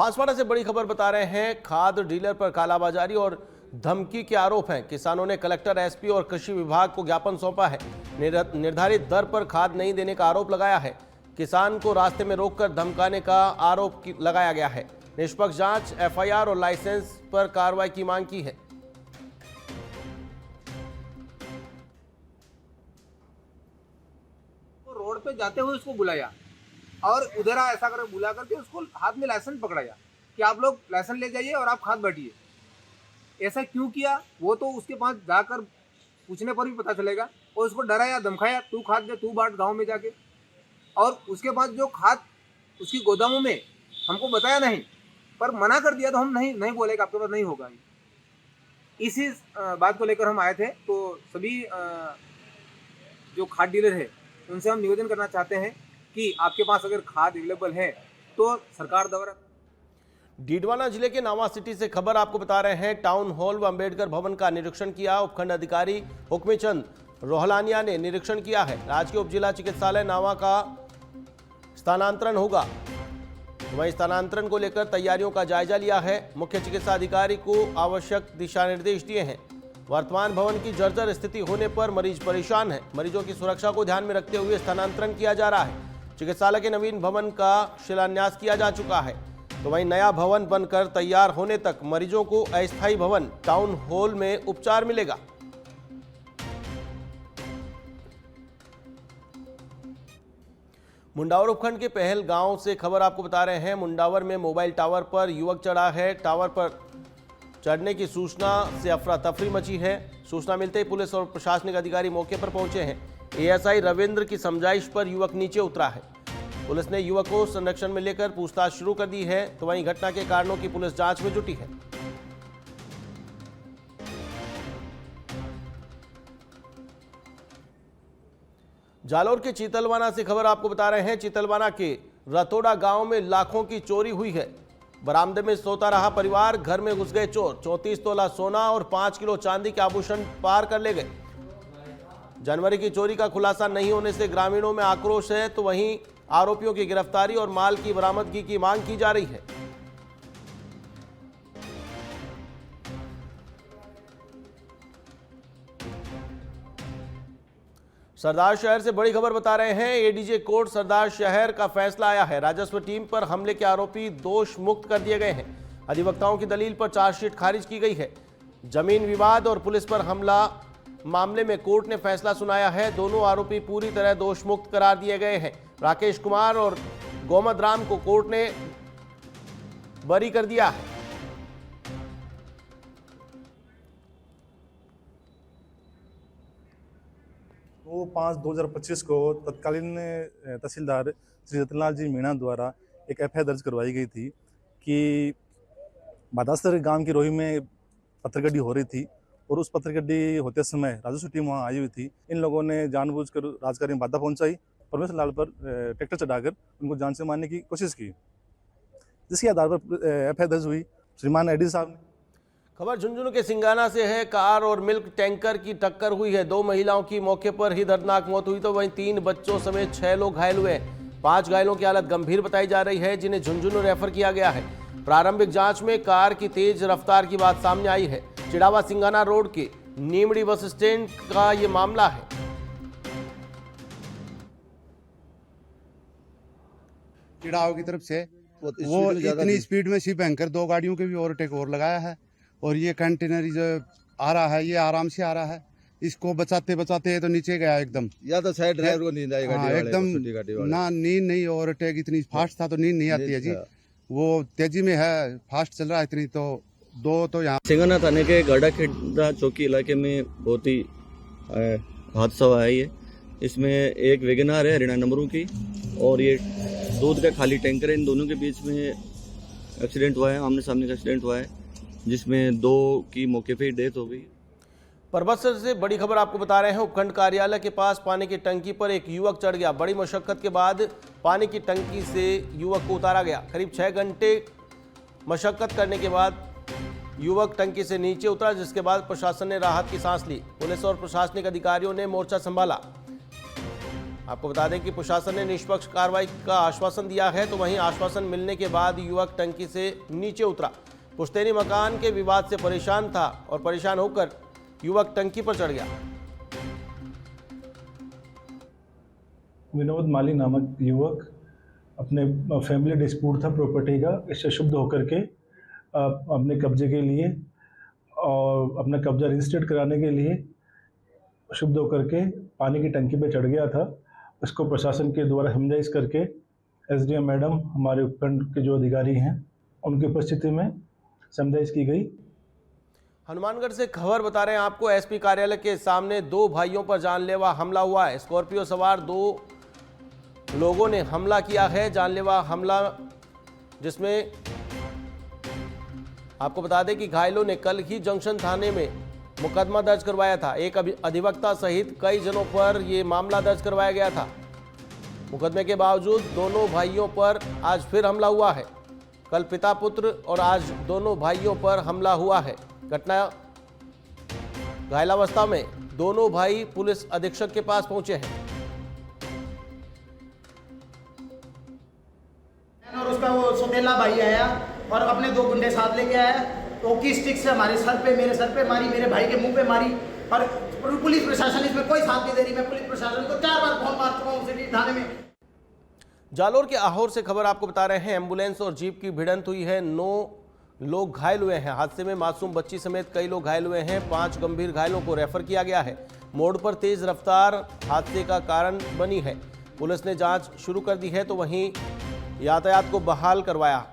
बांसवाड़ा से बड़ी खबर बता रहे हैं। खाद डीलर पर कालाबाजारी और धमकी के आरोप हैं। किसानों ने कलेक्टर, एसपी और कृषि विभाग को ज्ञापन सौंपा है। निर्धारित दर पर खाद नहीं देने का आरोप लगाया है। किसान को रास्ते में रोककर धमकाने का आरोप लगाया गया है। निष्पक्ष जांच, एफआईआर और लाइसेंस पर कार्रवाई की मांग की है। रोड पे जाते हुए उसको बुलाया और उधर ऐसा कर बुला करके उसको हाथ में लाइसेंस पकड़ाया कि आप लोग लाइसेंस ले जाइए और आप खाद बांटिए। ऐसा क्यों किया वो तो उसके पास जाकर पूछने पर भी पता चलेगा। और उसको डराया, धमकाया, तू खाद दे, तू बांट गांव में जाके। और उसके बाद जो खाद उसकी गोदामों में हमको बताया नहीं, पर मना कर दिया तो हम नहीं बोलेगा, आपके पास नहीं होगा। इसी बात को लेकर हम आए थे। तो सभी जो खाद डीलर है उनसे हम निवेदन करना चाहते हैं कि आपके पास अगर खाद अवेलेबल है तो सरकार द्वारा। डीडवाना जिले के नावा सिटी से खबर आपको बता रहे हैं। टाउन हॉल व अम्बेडकर भवन का निरीक्षण किया। उपखंड अधिकारी हुक्मेचंद रोहलानिया ने निरीक्षण किया है। राजकीय उप जिला चिकित्सालय नावा का स्थानांतरण होगा। वहीं स्थानांतरण को लेकर तैयारियों का जायजा लिया है। मुख्य चिकित्सा अधिकारी को आवश्यक दिशा निर्देश दिए हैं। वर्तमान भवन की जर्जर स्थिति होने पर मरीज परेशान है। मरीजों की सुरक्षा को ध्यान में रखते हुए स्थानांतरण किया जा रहा है। चिकित्सालय के नवीन भवन का शिलान्यास किया जा चुका है। तो वहीं नया भवन बनकर तैयार होने तक मरीजों को अस्थायी भवन टाउन हॉल में उपचार मिलेगा। मुंडावर उपखंड के पहल गांव से खबर आपको बता रहे हैं। मुंडावर में मोबाइल टावर पर युवक चढ़ा है। टावर पर चढ़ने की सूचना से अफरा तफरी मची है। सूचना मिलते ही पुलिस और प्रशासनिक अधिकारी मौके पर पहुंचे हैं। एएसआई रविंद्र की समझाइश पर युवक नीचे उतरा है। पुलिस ने युवक को संरक्षण में लेकर पूछताछ शुरू कर दी है। तो वहीं घटना के कारणों की पुलिस जांच में जुटी है। जालोर के चीतलवाना से खबर आपको बता रहे हैं। चीतलवाना के रतोड़ा गांव में लाखों की चोरी हुई है। बरामदे में सोता रहा परिवार, घर में घुस गए चोर। 34 तोला सोना और 5 किलो चांदी के आभूषण पार कर ले गए। जनवरी की चोरी का खुलासा नहीं होने से ग्रामीणों में आक्रोश है। तो वहीं आरोपियों की गिरफ्तारी और माल की बरामदगी की मांग की जा रही है। सरदार शहर से बड़ी खबर बता रहे हैं। एडीजे कोर्ट सरदार शहर का फैसला आया है। राजस्व टीम पर हमले के आरोपी दोष मुक्त कर दिए गए हैं। अधिवक्ताओं की दलील पर चार्जशीट खारिज की गई है। जमीन विवाद और पुलिस पर हमला मामले में कोर्ट ने फैसला सुनाया है। दोनों आरोपी पूरी तरह दोष मुक्त करार दिए गए हैं। राकेश कुमार और गोमद राम को कोर्ट ने बरी कर दिया है। 2/5/2025 को तत्कालीन तहसीलदार श्री रतनलाल जी मीणा द्वारा एक एफआईआर दर्ज करवाई गई थी कि बादासर गांव की रोही में पत्थरगड्डी हो रही थी और उस पत्थरगड्डी होते समय राजस्व टीम वहां आई हुई थी। इन लोगों ने जानबूझकर राजकार्य में बाधा पहुंचाई। परमेश्वर लाल पर ट्रैक्टर चढ़ाकर उनको जान से मारने की कोशिश की, जिसके आधार पर एफआईआर दर्ज हुई। श्रीमान एडी साहब ने। खबर झुंझुनू के सिंगाना से है। कार और मिल्क टैंकर की टक्कर हुई है। 2 महिलाओं की मौके पर ही दर्दनाक मौत हुई। तो वहीं 3 बच्चों समेत 6 लोग घायल हुए। 5 घायलों की हालत गंभीर बताई जा रही है, जिन्हें झुंझुनू रेफर किया गया है। प्रारंभिक जांच में कार की तेज रफ्तार की बात सामने आई है। चिड़ावा सिंगाना रोड के नीमड़ी बस स्टैंड का ये मामला है। चिड़ाव की तरफ से वो इतनी स्पीड में सिर्फ एंकर 2 गाड़ियों के भी ओवरटेक और लगाया है। और ये कंटेनर जो आ रहा है ये आराम से आ रहा है। इसको बचाते बचाते तो नीचे गया एकदम। या तो शायद ड्राइवर को नींद आई गाड़ी वाले, एकदम ना नींद नहीं, ओवरटेक इतनी फास्ट था तो नींद नहीं आती है जी। वो तेजी में है, फास्ट चल रहा है इतनी। तो 2 तो यहाँ सिंगाना थाने के गढ़ा खेड़ा चौकी इलाके में बहुत ही हादसा हुआ है। ये इसमें एक वेगनार है हरियाणा नंबरों की और ये दूध का खाली टैंकर है। इन दोनों के बीच में एक्सीडेंट हुआ है, आमने सामने का एक्सीडेंट हुआ है, जिसमें 2 की मौके पे ही डेथ हो गई। परबत्सर से बड़ी खबर आपको बता रहे हैं। उपखंड कार्यालय के पास पानी की टंकी पर एक युवक चढ़ गया। बड़ी मशक्कत के बाद पानी की टंकी से युवक को उतारा गया। करीब 6 घंटे मशक्कत करने के बाद युवक टंकी से नीचे उतरा, जिसके बाद प्रशासन ने राहत की सांस ली। पुलिस और प्रशासनिक अधिकारियों ने मोर्चा संभाला। आपको बता दें कि प्रशासन ने निष्पक्ष कार्रवाई का आश्वासन दिया है, तो वहीं आश्वासन मिलने के बाद युवक टंकी से नीचे उतरा। पुश्तैनी मकान के विवाद से परेशान था और परेशान होकर युवक टंकी पर चढ़ गया। विनोद माली नामक युवक अपने फैमिली डिस्प्यूट था प्रॉपर्टी का, इससे शुद्ध होकर के अपने कब्जे के लिए और अपना कब्जा रजिस्टर्ड कराने के लिए शुद्ध होकर के पानी की टंकी पे चढ़ गया था। उसको प्रशासन के द्वारा समझाइश करके एसडीएम मैडम, हमारे उपखंड के जो अधिकारी हैं, उनकी उपस्थिति में समझाइश की गई। हनुमानगढ़ से खबर बता रहे हैं आपको, एसपी कार्यालय के सामने 2 भाइयों पर जानलेवा हमला हुआ है। स्कॉर्पियो सवार 2 लोगों ने हमला किया है, जानलेवा हमला, जिसमें आपको बता दें कि घायलों ने कल ही जंक्शन थाने में मुकदमा दर्ज करवाया था। एक अधिवक्ता सहित कई जनों पर यह मामला दर्ज करवाया गया था। मुकदमे के बावजूद दोनों भाइयों पर आज फिर हमला हुआ है। कल पिता पुत्र और आज दोनों भाइयों पर हमला हुआ है। घटना घायलावस्था में दोनों भाई पुलिस अधीक्षक के पास पहुंचे हैं। और उसका वो सौतेला भाई आया और अपने 2 गुंडे साथ लेके आया, तो की स्टिक से हमारे सर पे, मेरे सर पे मारी, मेरे भाई के मुंह पे मारी। और पुलिस प्रशासन इसमें कोई साथ नहीं दे रही। मैं पुलिस प्रशासन को 4 बार फोन मार चुका हूँ सिटी थाने में। जालोर के आहोर से खबर आपको बता रहे हैं, एम्बुलेंस और जीप की भिड़ंत हुई है। 9 लोग घायल हुए हैं। हादसे में मासूम बच्ची समेत कई लोग घायल हुए हैं। 5 गंभीर घायलों को रेफर किया गया है। मोड़ पर तेज रफ्तार हादसे का कारण बनी है। पुलिस ने जांच शुरू कर दी है, तो वहीं यातायात को बहाल करवाया।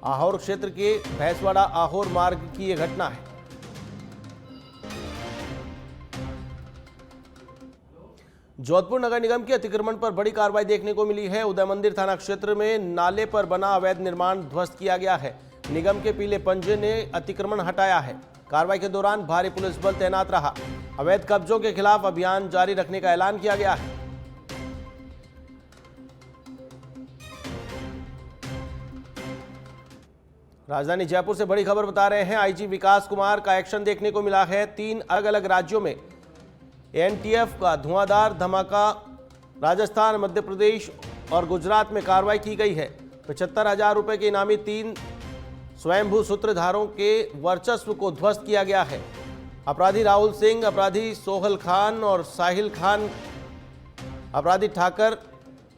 आहोर क्षेत्र के भैंसवाड़ा आहोर मार्ग की यह घटना है। जोधपुर नगर निगम के अतिक्रमण पर बड़ी कार्रवाई देखने को मिली है। उदय मंदिर थाना क्षेत्र में नाले पर बना अवैध निर्माण ध्वस्त किया गया है। निगम के पीले पंजे ने अतिक्रमण हटाया है। कार्रवाई के दौरान भारी पुलिस बल तैनात रहा। अवैध कब्जों के खिलाफ अभियान जारी रखने का ऐलान किया गया है। राजधानी जयपुर से बड़ी खबर बता रहे हैं, आईजी विकास कुमार का एक्शन देखने को मिला है। 3 अलग अलग राज्यों में एनटीएफ का धुआंधार धमाका, राजस्थान, मध्य प्रदेश और गुजरात में कार्रवाई की गई है। 75,000 रुपए के इनामी 3 स्वयंभू सूत्रधारों के वर्चस्व को ध्वस्त किया गया है। अपराधी राहुल सिंह, अपराधी सोहल खान और साहिल खान, अपराधी ठाकर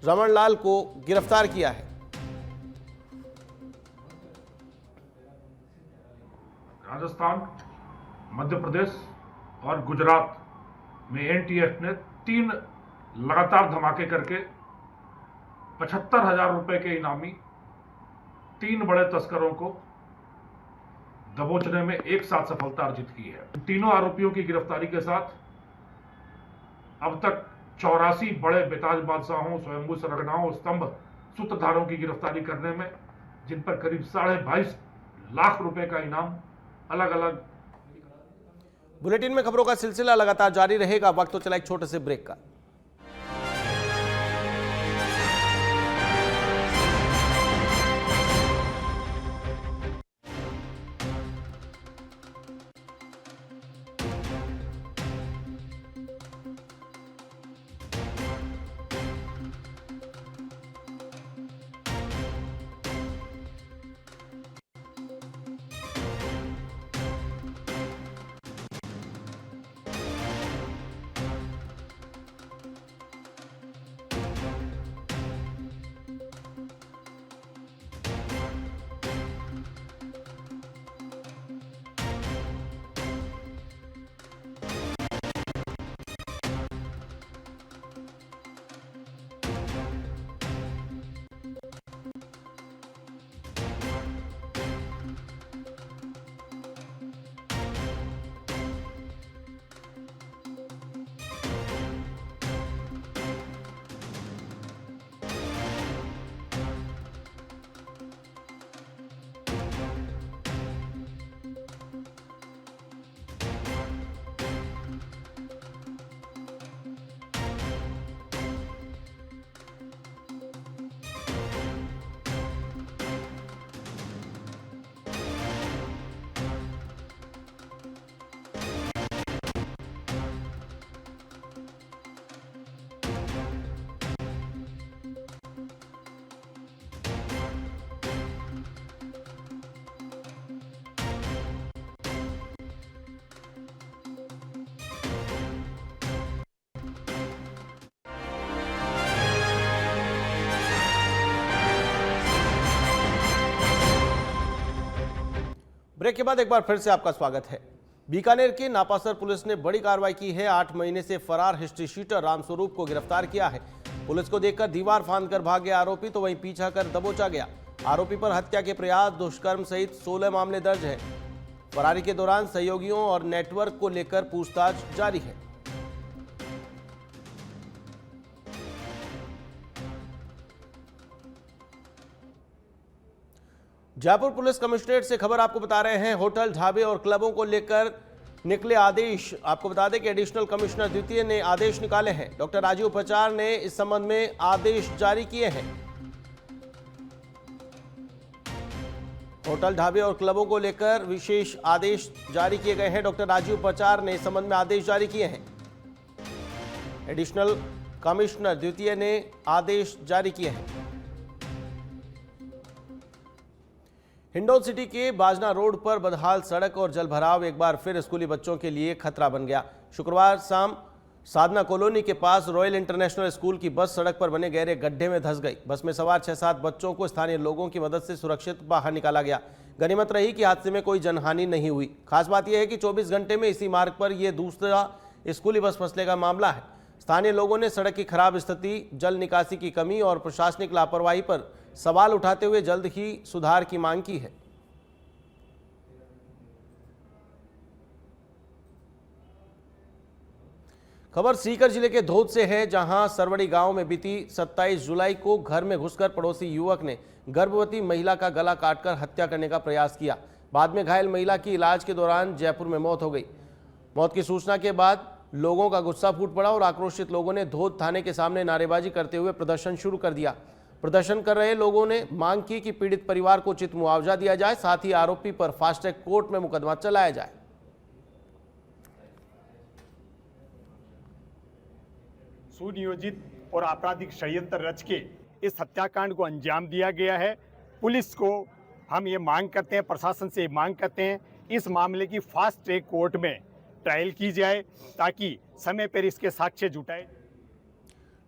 रमनलाल को गिरफ्तार किया है। राजस्थान, मध्य प्रदेश और गुजरात में एनटीएफ ने 3 लगातार धमाके करके 75,000 रुपए के इनामी 3 बड़े तस्करों को दबोचने में एक साथ सफलता अर्जित की है। तीनों आरोपियों की गिरफ्तारी के साथ अब तक 84 बड़े बेताज बादशाहों, स्वयंभू सरगनाओं, स्तंभ सूत्रधारों की गिरफ्तारी करने में, जिन पर करीब 22.5 लाख रुपए का इनाम अलग अलग। बुलेटिन में खबरों का सिलसिला लगातार जारी रहेगा। वक्त तो चला एक छोटे से ब्रेक का। ब्रेक के बाद एक बार फिर से आपका स्वागत है। बीकानेर की नापासर पुलिस ने बड़ी कार्रवाई की है। 8 महीने से फरार हिस्ट्री शीटर रामस्वरूप को गिरफ्तार किया है। पुलिस को देखकर दीवार फांदकर भाग गया आरोपी तो वहीं पीछा कर दबोचा गया। आरोपी पर हत्या के प्रयास, दुष्कर्म सहित 16 मामले दर्ज हैं। फरारी के दौरान सहयोगियों और नेटवर्क को लेकर पूछताछ जारी है। जयपुर पुलिस कमिश्नरेट से खबर आपको बता रहे हैं। होटल, ढाबे और क्लबों को लेकर निकले आदेश। आपको बता दें कि एडिशनल कमिश्नर द्वितीय ने आदेश निकाले हैं। डॉक्टर राजीव उपचार ने इस संबंध में आदेश जारी किए हैं। होटल, ढाबे और क्लबों को लेकर विशेष आदेश जारी किए गए हैं। डॉक्टर राजीव उपचार ने इस संबंध में आदेश जारी किए हैं। एडिशनल कमिश्नर द्वितीय ने आदेश जारी किए हैं। हिंडौन सिटी के बाजना रोड पर बदहाल सड़क और जलभराव एक बार फिर स्कूली बच्चों के लिए खतरा बन गया। शुक्रवार शाम साधना कॉलोनी के पास रॉयल इंटरनेशनल स्कूल की बस सड़क पर बने गहरे गड्ढे में धंस गई। बस में सवार 6-7 बच्चों को स्थानीय लोगों की मदद से सुरक्षित बाहर निकाला गया। गनीमत रही कि हादसे में कोई जनहानि नहीं हुई। खास बात यह है कि 24 घंटे में इसी मार्ग पर यह दूसरा स्कूली बस फंसने का मामला है। स्थानीय लोगों ने सड़क की खराब स्थिति, जल निकासी की कमी और प्रशासनिक लापरवाही पर सवाल उठाते हुए जल्द ही सुधार की मांग की है। खबर सीकर जिले के धोद से है, जहां सरवड़ी गांव में बीती 27 जुलाई को घर में घुसकर पड़ोसी युवक ने गर्भवती महिला का गला काटकर हत्या करने का प्रयास किया। बाद में घायल महिला की इलाज के दौरान जयपुर में मौत हो गई। मौत की सूचना के बाद लोगों का गुस्सा फूट पड़ा और आक्रोशित लोगों ने धोद थाने के सामने नारेबाजी करते हुए प्रदर्शन शुरू कर दिया। प्रदर्शन कर रहे लोगों ने मांग की कि पीड़ित परिवार को उचित मुआवजा दिया जाए, साथ ही आरोपी पर फास्ट ट्रैक कोर्ट में मुकदमा चलाया जाए। सुनियोजित और आपराधिक षड्यंत्र रच के इस हत्याकांड को अंजाम दिया गया है। पुलिस को हम ये मांग करते हैं, प्रशासन से मांग करते हैं, इस मामले की फास्ट ट्रैक कोर्ट में ट्रायल की जाए ताकि समय पर इसके साक्ष्य जुटाए।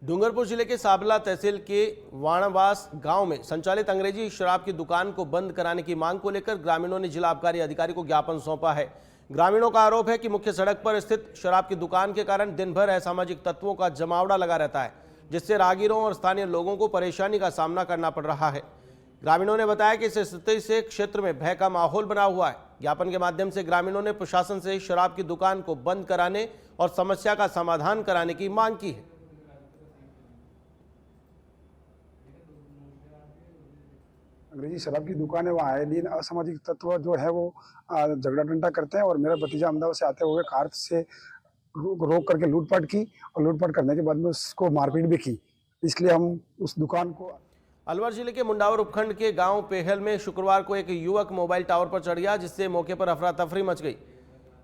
डूंगरपुर जिले के साबला तहसील के वाणावास गांव में संचालित अंग्रेजी शराब की दुकान को बंद कराने की मांग को लेकर ग्रामीणों ने जिला आबकारी अधिकारी को ज्ञापन सौंपा है। ग्रामीणों का आरोप है कि मुख्य सड़क पर स्थित शराब की दुकान के कारण दिन भर असामाजिक तत्वों का जमावड़ा लगा रहता है, जिससे राहगीरों और स्थानीय लोगों को परेशानी का सामना करना पड़ रहा है। ग्रामीणों ने बताया कि इस स्थिति से क्षेत्र में भय का माहौल बना हुआ है। ज्ञापन के माध्यम से ग्रामीणों ने प्रशासन से शराब की दुकान को बंद कराने और समस्या का समाधान कराने की मांग की है। अंग्रेजी शराब की दुकान है, वहाँ आए दिन असामाजिक तत्व जो है वो झगड़ा डंडा करते हैं और मेरा भतीजा अहमदाबाद से आते हुए कार से रोक करके लूटपाट की और लूटपाट करने के बाद में उसको मारपीट भी की। इसलिए हम उस दुकान को। अलवर जिले के मुंडावर उपखंड के गांव पेहल में शुक्रवार को एक युवक मोबाइल टावर पर चढ़ गया, जिससे मौके पर अफरा तफरी मच गई।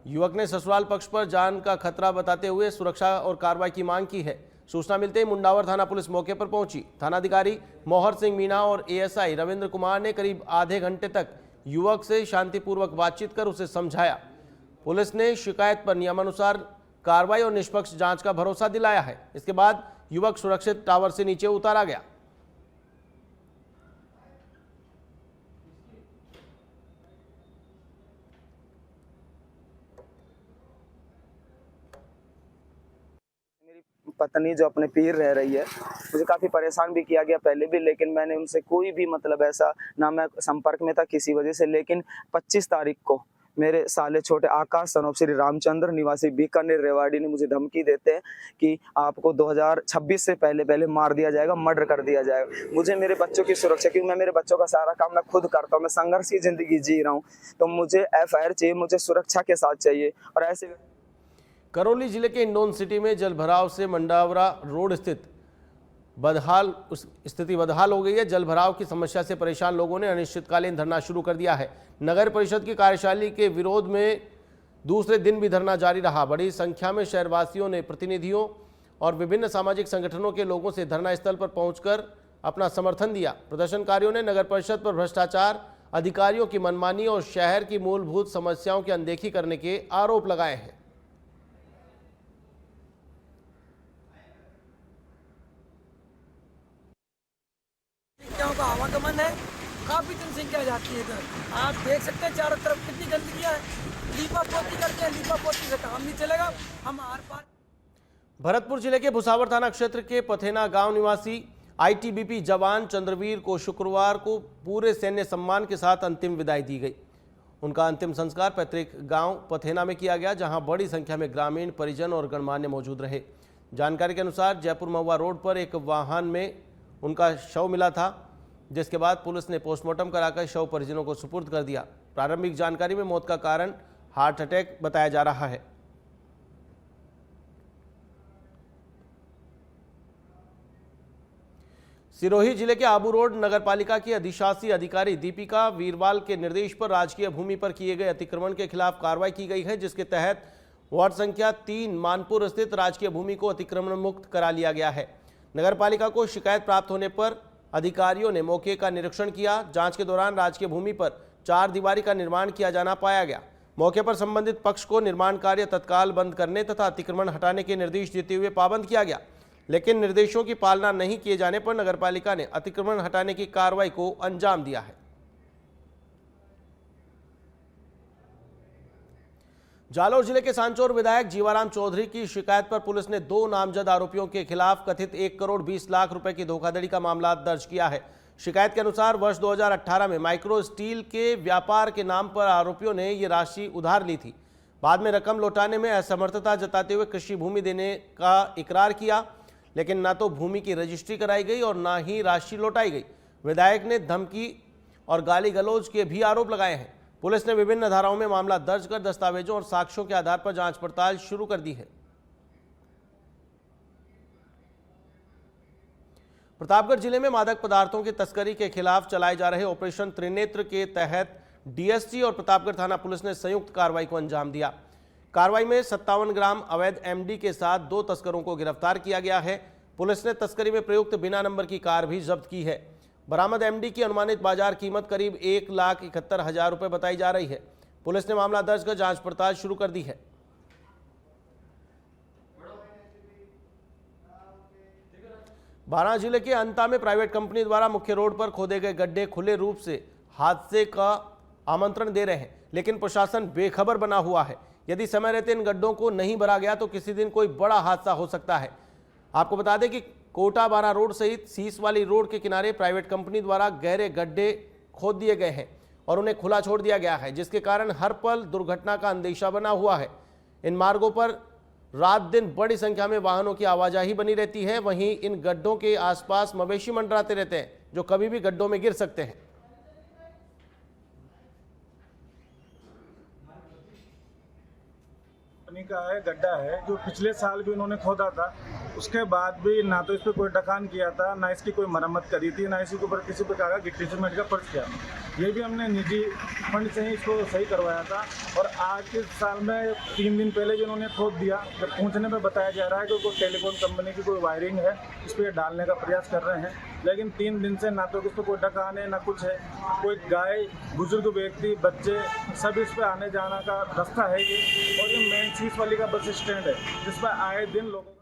युवक ने ससुराल पक्ष पर जान का खतरा बताते हुए सुरक्षा और कार्रवाई की मांग की है। सूचना मिलते ही मुंडावर थाना पुलिस मौके पर पहुंची। थानाधिकारी मोहर सिंह मीणा और एएसआई रविंद्र कुमार ने करीब आधे घंटे तक युवक से शांतिपूर्वक बातचीत कर उसे समझाया। पुलिस ने शिकायत पर नियमानुसार कार्रवाई और निष्पक्ष जांच का भरोसा दिलाया है। इसके बाद युवक सुरक्षित टावर से नीचे उतारा गया। पत्नी जो अपने पीर रह रही है, मुझे काफ़ी परेशान भी किया गया पहले भी, लेकिन मैंने उनसे कोई भी मतलब ऐसा ना मैं संपर्क में था किसी वजह से। लेकिन 25 तारीख को मेरे साले छोटे आकाश सनोप श्री रामचंद्र निवासी बीकानेर रेवाड़ी ने मुझे धमकी देते हैं कि आपको 2026 से पहले मार दिया जाएगा, मर्डर कर दिया जाएगा। मुझे मेरे बच्चों की सुरक्षा, क्योंकि मैं मेरे बच्चों का सारा काम मैं खुद करता हूँ, मैं संघर्षी जिंदगी जी रहा हूँ, तो मुझे FIR चाहिए, मुझे सुरक्षा के साथ चाहिए। और ऐसे करौली जिले के हिंडौन सिटी में जलभराव से मंडावरा रोड स्थित स्थिति बदहाल हो गई है। जलभराव की समस्या से परेशान लोगों ने अनिश्चितकालीन धरना शुरू कर दिया है। नगर परिषद की कार्यशाला के विरोध में दूसरे दिन भी धरना जारी रहा। बड़ी संख्या में शहरवासियों ने प्रतिनिधियों और विभिन्न सामाजिक संगठनों के लोगों से धरना स्थल पर पहुंचकर अपना समर्थन दिया। प्रदर्शनकारियों ने नगर परिषद पर भ्रष्टाचार, अधिकारियों की मनमानी और शहर की मूलभूत समस्याओं की अनदेखी करने के आरोप लगाए हैं। का आवागमन है, काफी जनसंख्या जाती जाती है इधर। आप देख सकते हैं चारों तरफ कितनी गंदगी है। लीपा पोती करते हैं, लीपा पोती से काम नहीं चलेगा। हम आर पार। भरतपुर जिले के भुसावर थाना क्षेत्र के पथेना गांव निवासी आईटीबीपी जवान चंद्रवीर को शुक्रवार को पूरे सैन्य सम्मान के साथ अंतिम विदाई दी गई। उनका अंतिम संस्कार पैतृक गांव पथेना में किया गया, जहां बड़ी संख्या में ग्रामीण, परिजन और गणमान्य मौजूद रहे। जानकारी के अनुसार जयपुर महुआ रोड पर एक वाहन में उनका शव मिला था, जिसके बाद पुलिस ने पोस्टमार्टम कराकर शव परिजनों को सुपुर्द कर दिया। प्रारंभिक जानकारी में मौत का कारण हार्ट अटैक बताया जा रहा है। सिरोही जिले के आबू रोड नगरपालिका की अधिशासी अधिकारी दीपिका वीरवाल के निर्देश पर राजकीय भूमि पर किए गए अतिक्रमण के खिलाफ कार्रवाई की गई है, जिसके तहत वार्ड संख्या 3 मानपुर स्थित राजकीय भूमि को अतिक्रमण मुक्त करा लिया गया है। नगरपालिका को शिकायत प्राप्त होने पर अधिकारियों ने मौके का निरीक्षण किया। जांच के दौरान राजकीय भूमि पर 4 दीवारी का निर्माण किया जाना पाया गया। मौके पर संबंधित पक्ष को निर्माण कार्य तत्काल बंद करने तथा अतिक्रमण हटाने के निर्देश देते हुए पाबंद किया गया, लेकिन निर्देशों की पालना नहीं किए जाने पर नगरपालिका ने अतिक्रमण हटाने की कार्रवाई को अंजाम दिया है। जालौर जिले के सांचौर विधायक जीवाराम चौधरी की शिकायत पर पुलिस ने 2 नामजद आरोपियों के खिलाफ कथित 1 करोड़ 20 लाख रुपए की धोखाधड़ी का मामला दर्ज किया है। शिकायत के अनुसार वर्ष 2018 में माइक्रो स्टील के व्यापार के नाम पर आरोपियों ने ये राशि उधार ली थी। बाद में रकम लौटाने में असमर्थता जताते हुए कृषि भूमि देने का इकरार किया, लेकिन ना तो भूमि की रजिस्ट्री कराई गई और ना ही राशि लौटाई गई। विधायक ने धमकी और गाली गलौज के भी आरोप लगाए हैं। पुलिस ने विभिन्न धाराओं में मामला दर्ज कर दस्तावेजों और साक्ष्यों के आधार पर जांच पड़ताल शुरू कर दी है। प्रतापगढ़ जिले में मादक पदार्थों की तस्करी के खिलाफ चलाए जा रहे ऑपरेशन त्रिनेत्र के तहत डीएसटी और प्रतापगढ़ थाना पुलिस ने संयुक्त कार्रवाई को अंजाम दिया। कार्रवाई में 57 ग्राम अवैध एमडी के साथ 2 तस्करों को गिरफ्तार किया गया है। पुलिस ने तस्करी में प्रयुक्त बिना नंबर की कार भी जब्त की है। बरामद एमडी की अनुमानित बाजार कीमत करीब 1,71,000 रुपए बताई जा रही है। पुलिस ने मामला दर्ज कर जांच पड़ताल शुरू कर दी है। बारां जिले के अंता में प्राइवेट कंपनी द्वारा मुख्य रोड पर खोदे गए गड्ढे खुले रूप से हादसे का आमंत्रण दे रहे हैं, लेकिन प्रशासन बेखबर बना हुआ है। यदि समय रहते इन गड्ढों को नहीं भरा गया तो किसी दिन कोई बड़ा हादसा हो सकता है। आपको बता दें कि कोटा बारा रोड सहित सीस वाली रोड के किनारे प्राइवेट कंपनी द्वारा गहरे गड्ढे खोद दिए गए हैं और उन्हें खुला छोड़ दिया गया है, जिसके कारण हर पल दुर्घटना का अंदेशा बना हुआ है। इन मार्गों पर रात दिन बड़ी संख्या में वाहनों की आवाजाही बनी रहती है। वहीं इन गड्ढों के आसपास मवेशी मंडराते रहते हैं, जो कभी भी गड्ढों में गिर सकते हैं। का है गड्ढा है जो पिछले साल भी उन्होंने खोदा था, उसके बाद भी ना तो इस पर कोई ढकान किया था, ना इसकी कोई मरम्मत करी थी, ना इसी के ऊपर किसी प्रकार का गिट्टी सीमेंट का फर्श किया। ये भी हमने निजी फंड से ही इसको सही करवाया था। और आज के साल में 3 दिन पहले भी उन्होंने खोद दिया। जब पूछने पे बताया जा रहा है कि कोई टेलीफोन कंपनी की कोई वायरिंग है, इस पर डालने का प्रयास कर रहे हैं, लेकिन 3 दिन से ना तो इस पर कोई ढकान है, ना कुछ है। कोई गाय, बुजुर्ग व्यक्ति, बच्चे सब इस पर आने जाने का रास्ता है ये। और ये मेन सीस वाली का बस स्टैंड है, जिस पर आए दिन लोगों